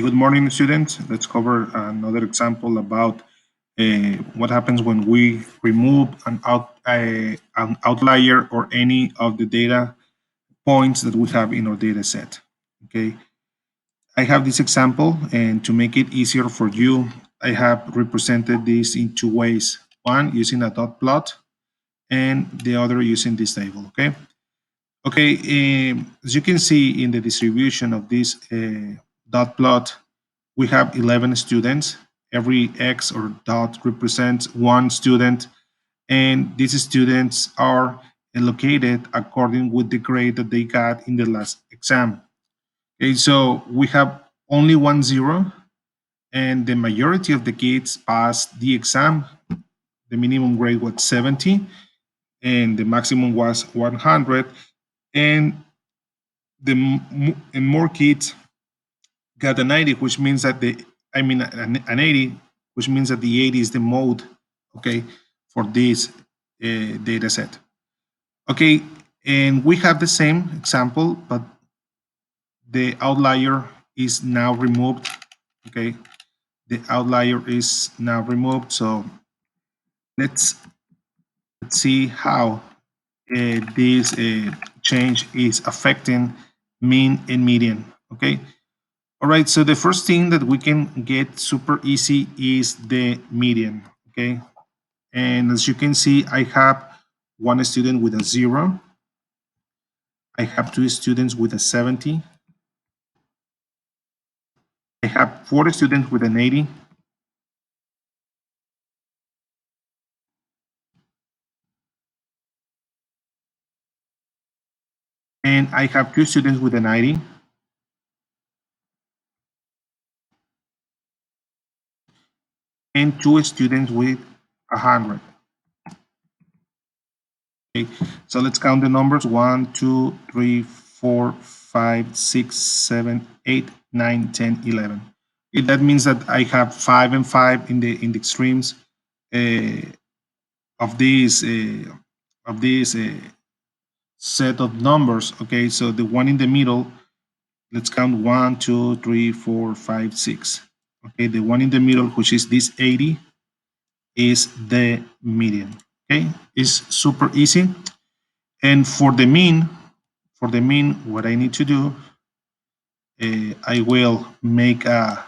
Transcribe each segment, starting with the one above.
Good morning, students. Let's cover another example about what happens when we remove an outlier or any of the data points that we have in our data set. Okay, I have this example, and to make it easier for you, I have represented this in two ways. One using a dot plot, and the other using this table. Okay. As you can see in the distribution of this dot plot, we have 11 students. Every X or dot represents one student, and these students are allocated according with the grade that they got in the last exam. Okay, so we have only 1 0, and the majority of the kids passed the exam. The minimum grade was 70, and the maximum was 100, and and more kids got a 90, which means that an 80, which means that the 80 is the mode, okay, for this data set. Okay, and we have the same example, but the outlier is now removed. Okay, the outlier is now removed. So let's see how this change is affecting mean and median. Okay. All right, so the first thing that we can get super easy is the median, okay? And as you can see, I have one student with a 0. I have two students with a 70. I have 4 students with an 80. And I have 2 students with a 90. And 2 students with 100. Okay, so let's count the numbers: 1, 2, 3, 4, 5, 6, 7, 8, 9, 10, 11. That means that I have 5 and 5 in the extremes uh, of this set of numbers. Okay, so the one in the middle, let's count 1, 2, 3, 4, 5, 6. Okay, the one in the middle, which is this 80, is the median. Okay, it's super easy. And for the mean, what I need to do, I will make an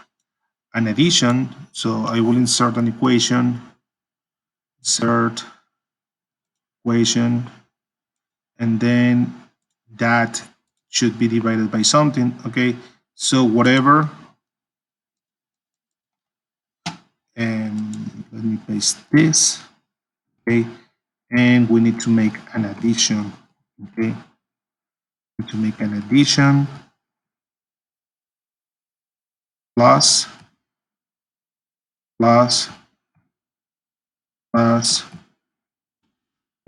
addition. So I will insert an equation, and then that should be divided by something. Okay, so whatever, and let me paste this. Okay, and we need to make an addition. Okay, to make an addition plus plus plus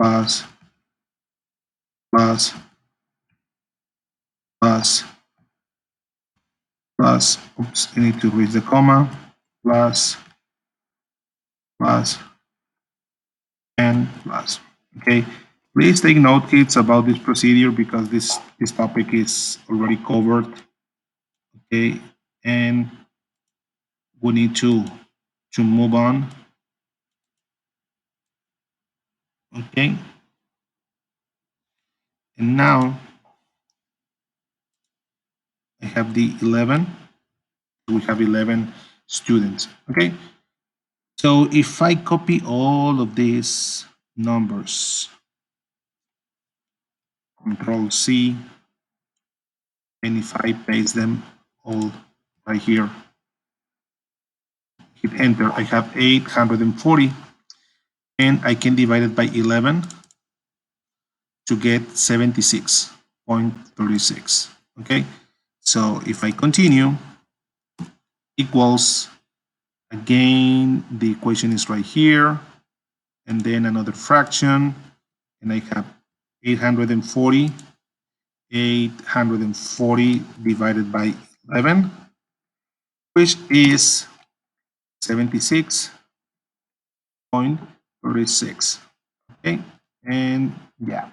plus plus plus plus, oops, I need to read the comma, plus plus and plus. Okay, please take note, kids, about this procedure because this topic is already covered. Okay, and we need to move on. Okay, and now I have the 11. We have 11 students. Okay, so if I copy all of these numbers, Control C, and if I paste them all right here, hit enter, I have 840, and I can divide it by 11 to get 76.36. Okay, so if I continue, equals, again, the equation is right here, and then another fraction, and I have 840 divided by 11, which is 76.36. Okay, and yeah.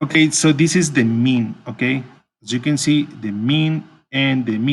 Okay, so this is the mean. Okay, as you can see, the mean and the median